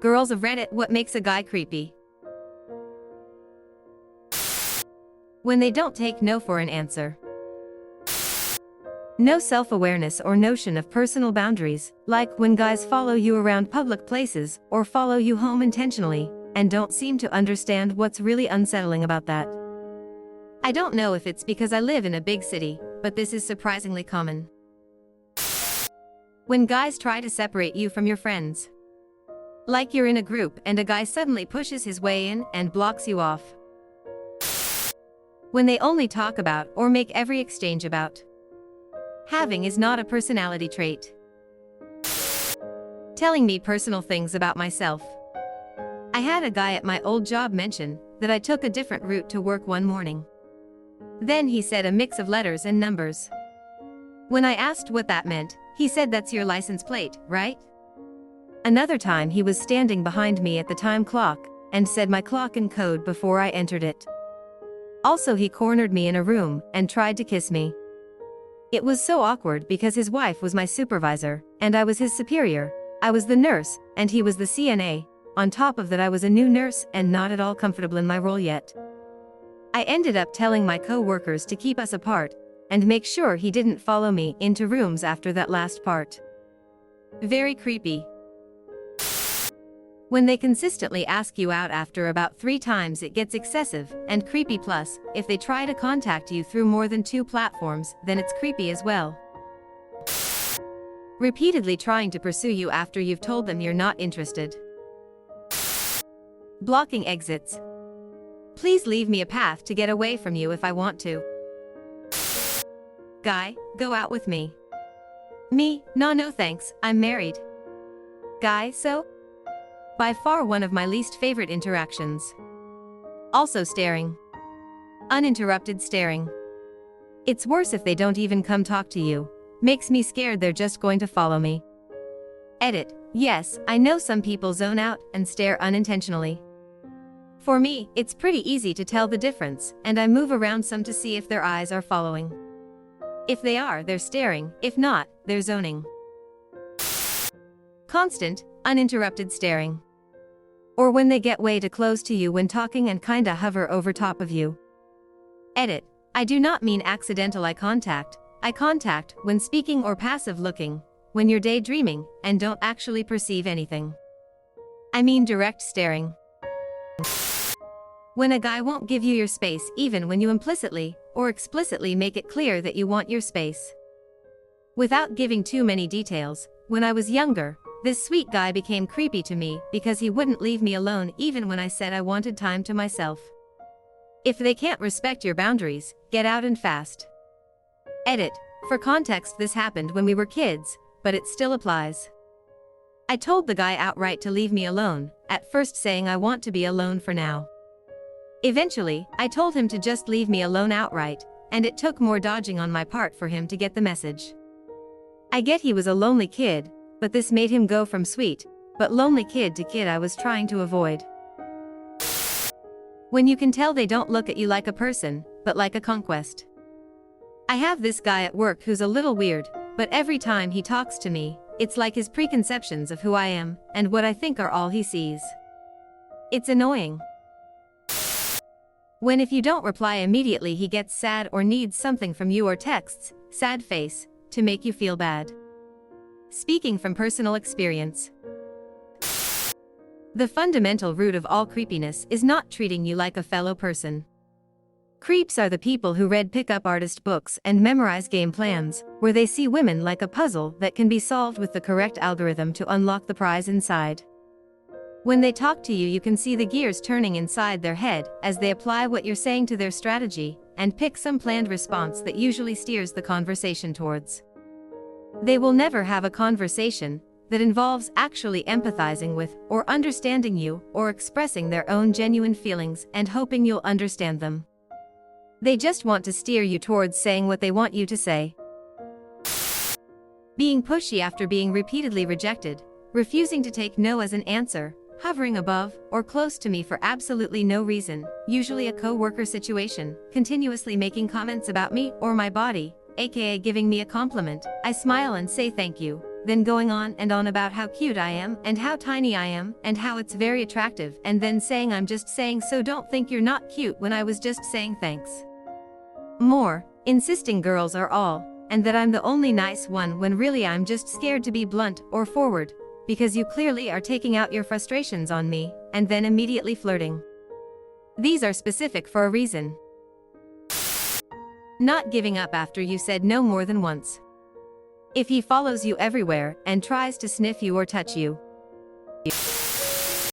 Girls of Reddit, what makes a guy creepy? When they don't take no for an answer. No self-awareness or notion of personal boundaries, like when guys follow you around public places or follow you home intentionally, and don't seem to understand what's really unsettling about that. I don't know if it's because I live in a big city, but this is surprisingly common. When guys try to separate you from your friends. Like you're in a group and a guy suddenly pushes his way in and blocks you off. When they only talk about or make every exchange about. Having is not a personality trait. Telling me personal things about myself. I had a guy at my old job mention that I took a different route to work one morning. Then he said a mix of letters and numbers. When I asked what that meant, he said, "That's your license plate, right?" Another time he was standing behind me at the time clock and said my clock and code before I entered it. Also, he cornered me in a room and tried to kiss me. It was so awkward because his wife was my supervisor and I was his superior. I was the nurse and he was the CNA. On top of that, I was a new nurse and not at all comfortable in my role yet. I ended up telling my co-workers to keep us apart and make sure he didn't follow me into rooms after that last part. Very creepy. When they consistently ask you out after about 3 times, it gets excessive and creepy. Plus, if they try to contact you through more than 2 platforms, then it's creepy as well. Repeatedly trying to pursue you after you've told them you're not interested. Blocking exits. Please leave me a path to get away from you if I want to. Guy, go out with me. Me, no thanks, I'm married. Guy, so? By far one of my least favorite interactions. Also staring. Uninterrupted staring. It's worse if they don't even come talk to you. Makes me scared they're just going to follow me. Edit. Yes, I know some people zone out and stare unintentionally. For me, it's pretty easy to tell the difference, and I move around some to see if their eyes are following. If they are, they're staring. If not, they're zoning. Constant, uninterrupted staring. Or when they get way too close to you when talking and kinda hover over top of you. Edit. I do not mean accidental eye contact. Eye contact when speaking or passive looking, when you're daydreaming and don't actually perceive anything. I mean direct staring. When a guy won't give you your space even when you implicitly or explicitly make it clear that you want your space. Without giving too many details, when I was younger, this sweet guy became creepy to me because he wouldn't leave me alone even when I said I wanted time to myself. If they can't respect your boundaries, get out and fast. Edit. For context, this happened when we were kids, but it still applies. I told the guy outright to leave me alone, at first saying I want to be alone for now. Eventually, I told him to just leave me alone outright, and it took more dodging on my part for him to get the message. I get he was a lonely kid, but this made him go from sweet, but lonely kid to kid I was trying to avoid. When you can tell they don't look at you like a person, but like a conquest. I have this guy at work who's a little weird, but every time he talks to me, it's like his preconceptions of who I am and what I think are all he sees. It's annoying. When if you don't reply immediately he gets sad or needs something from you or texts, sad face, to make you feel bad. Speaking from personal experience. The fundamental root of all creepiness is not treating you like a fellow person. Creeps are the people who read pickup artist books and memorize game plans, where they see women like a puzzle that can be solved with the correct algorithm to unlock the prize inside. When they talk to you, you can see the gears turning inside their head as they apply what you're saying to their strategy and pick some planned response that usually steers the conversation towards. They will never have a conversation that involves actually empathizing with or understanding you or expressing their own genuine feelings and hoping you'll understand them. They just want to steer you towards saying what they want you to say. Being pushy after being repeatedly rejected, refusing to take no as an answer, hovering above or close to me for absolutely no reason, usually a co-worker situation, continuously making comments about me or my body, aka giving me a compliment, I smile and say thank you, then going on and on about how cute I am and how tiny I am and how it's very attractive, and then saying I'm just saying so, don't think you're not cute, when I was just saying thanks. More, insisting girls are all, and that I'm the only nice one, when really I'm just scared to be blunt or forward, because you clearly are taking out your frustrations on me, and then immediately flirting. These are specific for a reason. Not giving up after you said no more than once. If he follows you everywhere and tries to sniff you or touch you.